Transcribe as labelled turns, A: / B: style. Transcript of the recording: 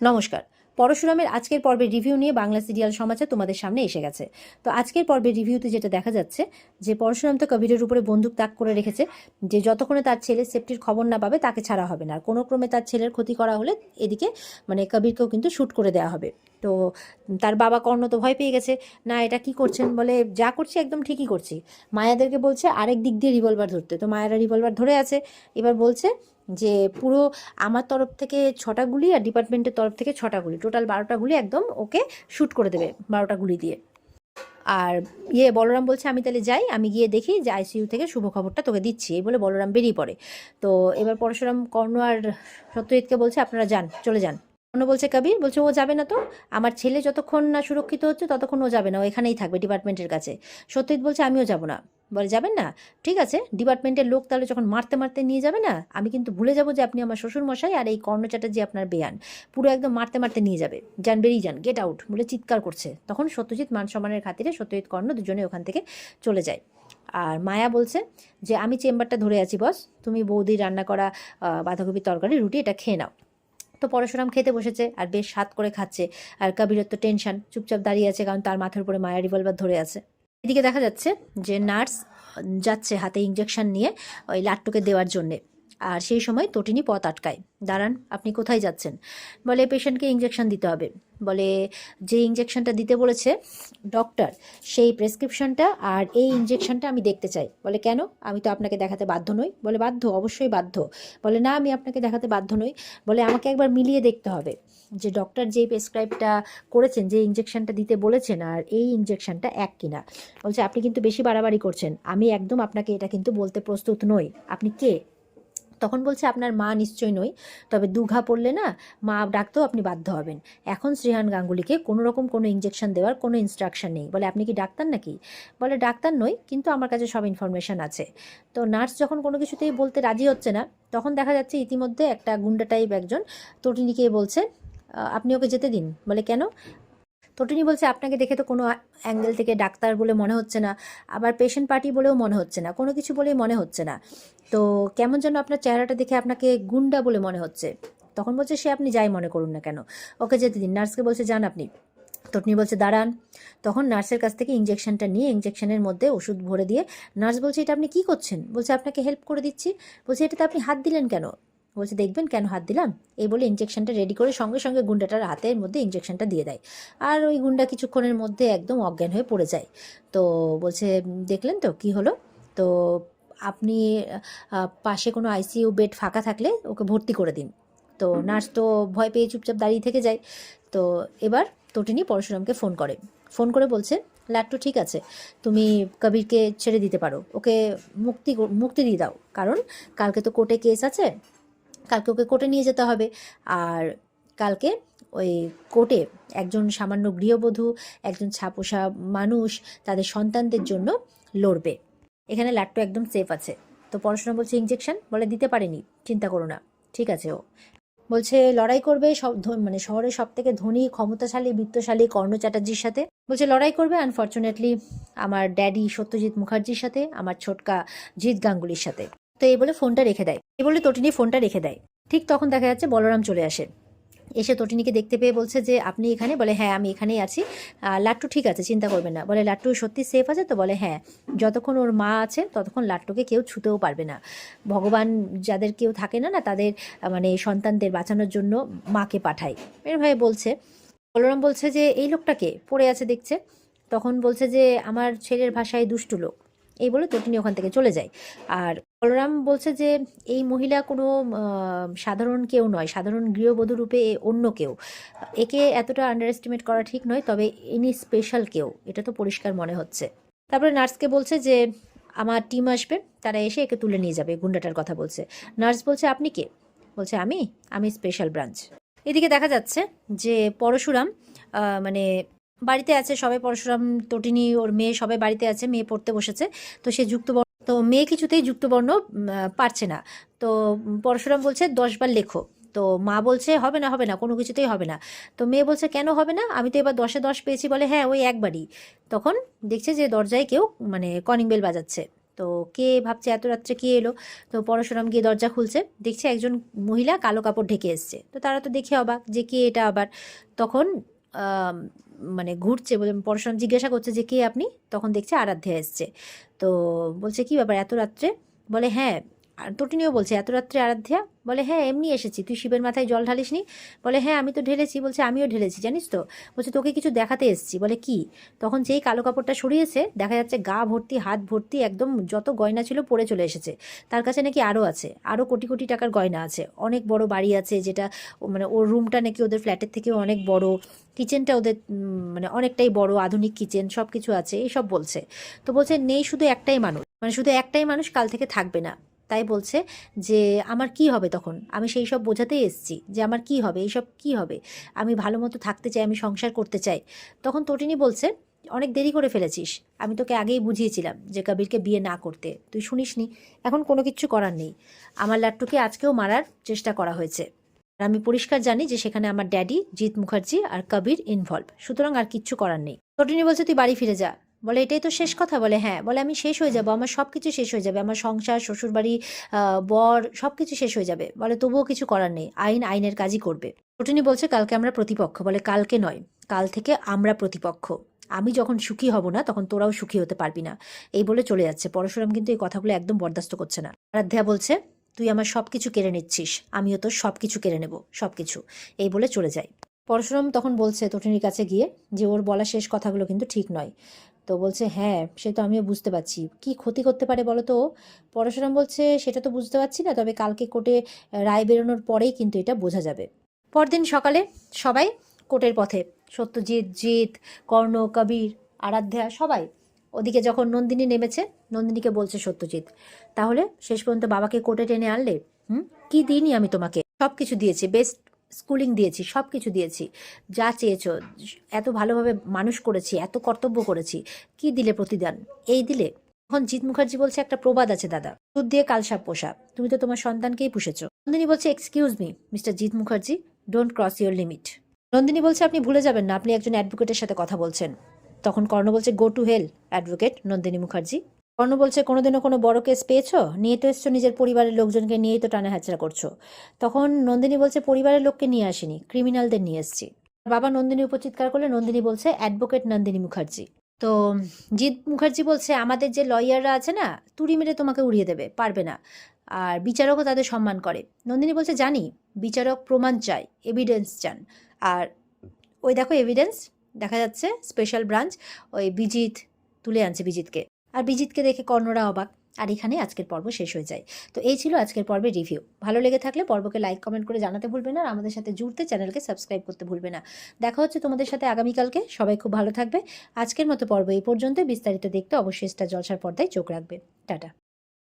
A: নমস্কার। পরশুরামের আজকের পর্বের রিভিউ নিয়ে বাংলা সিরিয়াল সমাচার তোমাদের সামনে এসে গেছে। তো আজকের পর্বের রিভিউতে যেটা দেখা যাচ্ছে যে পরশুরাম তো কবিরের উপরে বন্দুক তাক করে রেখেছে যে যতক্ষণে তার ছেলে সেফটির খবর না পাবে তাকে ছাড়া হবে না, আর কোনো ক্রমে তার ছেলের ক্ষতি করা হলে এদিকে কবিরকেও কিন্তু শ্যুট করে দেওয়া হবে। তো তার বাবা কর্ণ তো ভয় পেয়ে গেছে, না এটা কি করছেন, বলে যা করছি একদম ঠিকই করছি। মায়াদেরকে বলছে আরেক দিক দিয়ে রিভলভার ধরতে, তো মায়েরা রিভলভার ধরে আছে। এবার বলছে যে পুরো আমার তরফ থেকে 6টা গুলি আর ডিপার্টমেন্টের তরফ থেকে 6টা গুলি, টোটাল 12টা গুলি একদম ওকে শ্যুট করে দেবে 12টা গুলি দিয়ে। আর বলরাম বলছে আমি তাহলে যাই, আমি গিয়ে দেখি যে আইসিইউ থেকে শুভ খবরটা তোকে দিচ্ছি, এই বলে বলরাম বেরিয়ে পড়ে। তো এবার পরশুরাম কর্ণ আর সত্যজিৎকে বলছে আপনারা যান, চলে যান। কর্ণ বলছে কবির, বলছে ও যাবে না তো, আমার ছেলে যতক্ষণ না সুরক্ষিত হচ্ছে ততক্ষণ ও যাবে না, ও এখানেই থাকবে ডিপার্টমেন্টের কাছে। সত্যজিৎ বলছে আমিও যাব না। বলে যাবেন না, ঠিক আছে, ডিপার্টমেন্টের লোক তাহলে যখন মারতে মারতে নিয়ে যাবে না, আমি কিন্তু ভুলে যাব যে আপনি আমার শ্বশুর মশাই আর এই কর্ণ চ্যাটার্জি আপনার বেয়ান, পুরো একদম মারতে মারতে নিয়ে যাবে, যান বেরিয়ে যান, গেট আউট বলে চিৎকার করছে। তখন সত্যজিৎ মান সম্মানের খাতিরে সত্যজিৎ কর্ণ দুজনে ওখান থেকে চলে যায়। আর মায়া বলছে যে আমি চেম্বারটা ধরে আছি বস, তুমি বৌদির রান্না করা বাঁধাকপির তরকারি রুটি এটা খেয়ে নাও। তো পরশুরাম খেতে বসেছে আর বেশ স্বাদ করে খাচ্ছে, আর কবিরের তো টেনশন, চুপচাপ দাঁড়িয়ে আছে কারণ তার মাথার উপরে মায়া রিভলভার ধরে আছে। এদিকে দেখা যাচ্ছে যে নার্স যাচ্ছে হাতে ইঞ্জেকশন নিয়ে ওই লাট্টুকে দেওয়ার জন্যে, আর সেই সময় তটিনী পথ আটকায়। দাঁড়ান, আপনি কোথায় যাচ্ছেন? বলে পেশেন্টকে ইঞ্জেকশন দিতে হবে। বলে যে ইঞ্জেকশনটা দিতে বলেছে ডক্টর সেই প্রেসক্রিপশনটা আর এই ইঞ্জেকশনটা আমি দেখতে চাই। বলে কেন, আমি তো আপনাকে দেখাতে বাধ্য নই। বলে বাধ্য, অবশ্যই বাধ্য। বলে না, আমি আপনাকে দেখাতে বাধ্য নই। বলে আমাকে একবার মিলিয়ে দেখতে হবে যে ডক্টর যে প্রেসক্রাইবটা করেছেন, যে ইঞ্জেকশনটা দিতে বলেছেন আর এই ইঞ্জেকশনটা এক কিনা। বলছে আপনি কিন্তু বেশি বাড়াবাড়ি করছেন, আমি একদম আপনাকে এটা কিন্তু বলতে প্রস্তুত নই। আপনি কে? তখন বলছে আপনার মা নিশ্চয় নই, তবে দুঘা পড়লে না মা ডাকতেও আপনি বাধ্য হবেন। এখন শ্রীহান গাঙ্গুলিকে কোনো রকম কোনো ইঞ্জেকশন দেওয়ার কোনো ইনস্ট্রাকশন নেই। বলে আপনি কি ডাক্তার নাকি? বলে ডাক্তার নই, কিন্তু আমার কাছে সব ইনফরমেশান আছে। তো নার্স যখন কোনো কিছুতেই বলতে রাজি হচ্ছে না, তখন দেখা যাচ্ছে ইতিমধ্যে একটা গুন্ডা টাইপ একজন তটিনীকে বলছে আপনি ওকে যেতে দিন। বলে কেন? তটিনী বলছে আপনাকে দেখে তো কোনো অ্যাঙ্গেল থেকে ডাক্তার বলে মনে হচ্ছে না, আবার পেশেন্ট পার্টি বলেও মনে হচ্ছে না, কোনো কিছু বলেই মনে হচ্ছে না, তো কেমন যেন আপনার চেহারাটা দেখে আপনাকে গুন্ডা বলে মনে হচ্ছে। তখন বলছে সে আপনি যাই মনে করুন না কেন, ওকে যেতে দিন। নার্সকে বলছে যান আপনি। তটিনী বলছে দাঁড়ান। তখন নার্সের কাছ থেকে ইঞ্জেকশনটা নিয়ে ইঞ্জেকশনের মধ্যে ওষুধ ভরে দিয়ে নার্স বলছে এটা আপনি কী করছেন? বলছে আপনাকে হেল্প করে দিচ্ছি। বলছে এটাতে আপনি হাত দিলেন কেন? বলছে দেখবেন কেন হাত দিলাম। এই বলে ইঞ্জেকশনটা রেডি করে সঙ্গে সঙ্গে গুন্ডাটার হাতের মধ্যে ইঞ্জেকশনটা দিয়ে দেয়, আর ওই গুন্ডা কিছুক্ষণের মধ্যে একদম অজ্ঞান হয়ে পড়ে যায়। তো বলছে দেখলেন তো কি হলো, তো আপনি পাশে কোনো আইসিইউ বেড ফাঁকা থাকলে ওকে ভর্তি করে দিন। তো নার্স তো ভয় পেয়ে চুপচাপ দাঁড়িয়ে থেকে যায়। তো এবার তটিনী পরশুরামকে ফোন করে, ফোন করে বলছে লাট্টু ঠিক আছে, তুমি কবিরকে ছেড়ে দিতে পারো, ওকে মুক্তি দিয়ে দাও, কারণ কালকে তো কোর্টে কেস আছে, কালকে ওকে কোর্টে নিয়ে যেতে হবে। আর কালকে ওই কোর্টে একজন সামান্য গৃহবধূ, একজন ছাপোষা মানুষ তাদের সন্তানদের জন্য লড়বে, এখানে লাট্টু একদম সেফ আছে। তো পড়াশোনা বলছে ইঞ্জেকশন, বলে দিতে পারেনি, চিন্তা করো না, ঠিক আছে। ও বলছে লড়াই করবে সব শহরের সব থেকে ধনী ক্ষমতাশালী বিত্তশালী কর্ণ চ্যাটার্জির সাথে। বলছে লড়াই করবে আনফর্চুনেটলি আমার ড্যাডি সত্যজিৎ মুখার্জির সাথে, আমার ছোটকা জিৎ গাঙ্গুলির সাথে। তো এই বলে ফোনটা রেখে দেয়, এই বলে তটিনী ফোনটা রেখে দেয়। ঠিক তখন দেখা যাচ্ছে বলরাম চলে আসে, এসে তটিনীকে দেখতে পেয়ে বলছে যে আপনি এখানে? বলে হ্যাঁ আমি এখানেই আছি। লাট্টু ঠিক আছে, চিন্তা করবেন না। বলে লাট্টু সত্যি সেফ আছে তো? বলে হ্যাঁ, যতক্ষণ ওর মা আছে ততক্ষণ লাট্টুকে কেউ ছুতেও পারবে না। ভগবান যাদের কেউ থাকে না না তাদের সন্তানদের বাঁচানোর জন্য মাকে পাঠায়, এরভাবে বলছে। বলরাম বলছে যে এই লোকটাকে পড়ে আছে দেখছে। তখন বলছে যে আমার ছেলের ভাষায় দুষ্টু লোক, এই বলে তটিনী ওখান থেকে চলে যায়। আর বলরাম বলছে যে এই মহিলা কোনো সাধারণ কেউ নয়, সাধারণ গৃহবধূ রূপে অন্য কেউ, একে এতটা আন্ডার এস্টিমেট করা ঠিক নয়, তবে ইনি স্পেশাল কেউ, এটা তো পরিষ্কার মনে হচ্ছে। তারপরে নার্সকে বলছে যে আমার টিম আসবে, তারা এসে একে তুলে নিয়ে যাবে, গুন্ডাটার কথা বলছে। নার্স বলছে আপনি কে? বলছে আমি স্পেশাল ব্রাঞ্চ। এদিকে দেখা যাচ্ছে যে পরশুরাম মানে বাড়িতে আছে, সবাই পরশুরাম তটিনী ওর মেয়ে সবাই বাড়িতে আছে, মেয়ে পড়তে বসেছে। তো সে যুক্তবর্ণ, তো মেয়ে কিছুতেই যুক্তবর্ণ পারছে না। তো পরশুরাম বলছে 10বার লেখো। তো মা বলছে হবে না হবে না, কোনো কিছুতেই হবে না। তো মেয়ে বলছে কেন হবে না, আমি তো এবার 10-এ 10 পেয়েছি। বলে হ্যাঁ ওই একবারই। তখন দেখছে যে দরজায় কেউ কলিং বেল বাজাচ্ছে। তো কে ভাবছে এত রাত্রে কে এলো। তো পরশুরাম গিয়ে দরজা খুলছে, দেখছে একজন মহিলা কালো কাপড় ঢেকে এসছে। তো তারা তো দেখে অবাক যে কে এটা আবার। তখন মানে ঘুরছে, বলে পরশুরাম জিজ্ঞাসা করছে যে কে আপনি। তখন দেখছে আরাধ্যা এসছে। তো বলছে কি ব্যাপার এত রাত্রে। বলে হ্যাঁ। আর তটিনীও বলছে এত রাত্রে আরাধ্যা। বলে হ্যাঁ এমনি এসেছি, তুই শিবের মাথায় জল ঢালিসনি। বলে হ্যাঁ আমি তো ঢেলেছি। বলছে আমিও ঢেলেছি জানিস তো। বলছে তোকে কিছু দেখাতে এসেছি। বলে কি। তখন যেই কালো কাপড়টা সরিয়েছে দেখা যাচ্ছে গা ভর্তি হাত ভর্তি একদম যত গয়না ছিল পড়ে চলে এসেছে। তার কাছে নাকি আরও আছে, আরও কোটি কোটি টাকার গয়না আছে, অনেক বড় বাড়ি আছে, যেটা মানে ওর রুমটা নাকি ওদের ফ্ল্যাটের থেকেও অনেক বড়, কিচেনটা ওদের মানে অনেকটাই বড়, আধুনিক কিচেন, সব কিছু আছে এইসব বলছে। তো বলছে নেই শুধু একটাই মানুষ, মানে শুধু একটাই মানুষ কাল থেকে থাকবে না। তাই বলছে যে আমার কি হবে তখন, আমি সেই সব বোঝাতেই এসেছি যে আমার কি হবে, এইসব কি হবে, আমি ভালো মতো থাকতে চাই, আমি সংসার করতে চাই। তখন তটিনী বলছে অনেক দেরি করে ফেলেছিস, আমি তোকে আগেই বুঝিয়েছিলাম যে কবিরকে বিয়ে না করতে, তুই শুনিসনি। এখন কোনো কিচ্ছু করার নেই, আমার লাট্টুকে আজকেও মারার চেষ্টা করা হয়েছে। আর আমি পরিষ্কার জানি যে সেখানে আমার ড্যাডি জিৎ মুখার্জি আর কবির ইনভলভ, সুতরাং আর কিচ্ছু করার নেই। তটিনী বলছে তুই বাড়ি ফিরে যা। বলে এটাই তো শেষ কথা। বলে হ্যাঁ। বলে আমি শেষ হয়ে যাব, আমার সব কিছু শেষ হয়ে যাবে, আমার সংসার, শ্বশুরবাড়ি, বর, সব কিছু শেষ হয়ে যাবে। বলে তবুও কিছু করার নেই, আইন আইনের কাজই করবে। তটিনী বলছে কালকে আমরা প্রতিপক্ষ। বলে কালকে নয়, কাল থেকে আমরা প্রতিপক্ষ। আমি যখন সুখী হব না তখন তোরাও সুখী হতে পারবি না। এই বলে চলে যাচ্ছে। পরশুরাম কিন্তু এই কথাগুলো একদম বরদাস্ত করছে না। আরাধ্যা বলছে তুই আমার সব কিছু কেড়ে নিচ্ছিস, আমিও তোর সব কিছু কেড়ে নেব, সব কিছু। এই বলে চলে যায়। পরশুরাম তখন বলছে তটিনীর কাছে গিয়ে যে ওর বলা শেষ কথাগুলো কিন্তু ঠিক নয়। তো বলছে হ্যাঁ সে তো আমিও বুঝতে পারছি, কি ক্ষতি করতে পারে বলো তো। পরশুরাম বলছে সেটা তো বুঝতে পারছি না, তবে কালকে কোর্টে রায় বেরোনোর পরেই কিন্তু এটা বোঝা যাবে। পরদিন সকালে সবাই কোর্টের পথে, সত্যজিৎ, জিৎ, কর্ণ, কবির, আরাধ্যা সবাই। ওদিকে যখন নন্দিনী নেমেছে, নন্দিনীকে বলছে সত্যজিৎ তাহলে শেষ পর্যন্ত বাবাকে কোর্টে টেনে আনলে। কি দিইনি আমি তোমাকে, সব কিছু দিয়েছি, বেস্ট স্কুলিং দিয়েছি, সব কিছু দিয়েছি, যা চেয়েছো, এত ভালোভাবে মানুষ করেছি, এত কর্তব্য করেছি, কি দিলে প্রতিদান, এই দিলে। তখন জিৎ মুখার্জি বলছে একটা প্রবাদ আছে দাদা, দুধ দিয়ে কালসাপ পোষা, তুমি তো তোমার সন্তানকেই পুষেছো। নন্দিনী বলছে excuse me mister Jeet Mukherjee, don't cross your limit. Nandini বলছে আপনি ভুলে যাবেন না আপনি একজন অ্যাডভোকেটের সাথে কথা বলছেন। তখন কর্ণ বলছে go to hell advocate Nandini Mukherjee. Karna বলছে কোনোদিনও কোনো বড় কেস পেয়েছো, নিয়ে তো এসছো নিজের পরিবারের লোকজনকে নিয়েই তো টানা হ্যাচড়া করছো। তখন নন্দিনী বলছে পরিবারের লোককে নিয়ে আসিনি, ক্রিমিনালদের নিয়ে এসছি। বাবা নন্দিনীর উপর চিৎকার করলে নন্দিনী বলছে অ্যাডভোকেট নন্দিনী মুখার্জি। তো জিৎ মুখার্জি বলছে আমাদের যে লয়াররা আছে না, তুড়ি মেরে তোমাকে উড়িয়ে দেবে, পারবে না, আর বিচারকও তাদের সম্মান করে। নন্দিনী বলছে জানি, বিচারক প্রমাণ চায়, এভিডেন্স চান। আর ওই দেখো এভিডেন্স দেখা যাচ্ছে, স্পেশাল ব্রাঞ্চ ওই বিজিত তুলে আনছে বিজিতকে। আর বিজিতকে দেখে কর্ণরা অবাক। আর এখানে আজকের পর্ব শেষ হয়ে যায়। তো এই ছিল আজকের পর্বের রিভিউ। ভালো লেগে থাকলে পর্বকে লাইক কমেন্ট করে জানাতে ভুলবে না, আর আমাদের সাথে জুড়তে চ্যানেলকে সাবস্ক্রাইব করতে ভুলবে না। দেখা হচ্ছে তোমাদের সাথে আগামীকালকে। সবাই খুব ভালো থাকবে। আজকের মতো পর্ব এই পর্যন্ত। বিস্তারিত দেখতে অবশ্যই স্টার জলসার পর্দায় চোখ রাখবে। টাটা।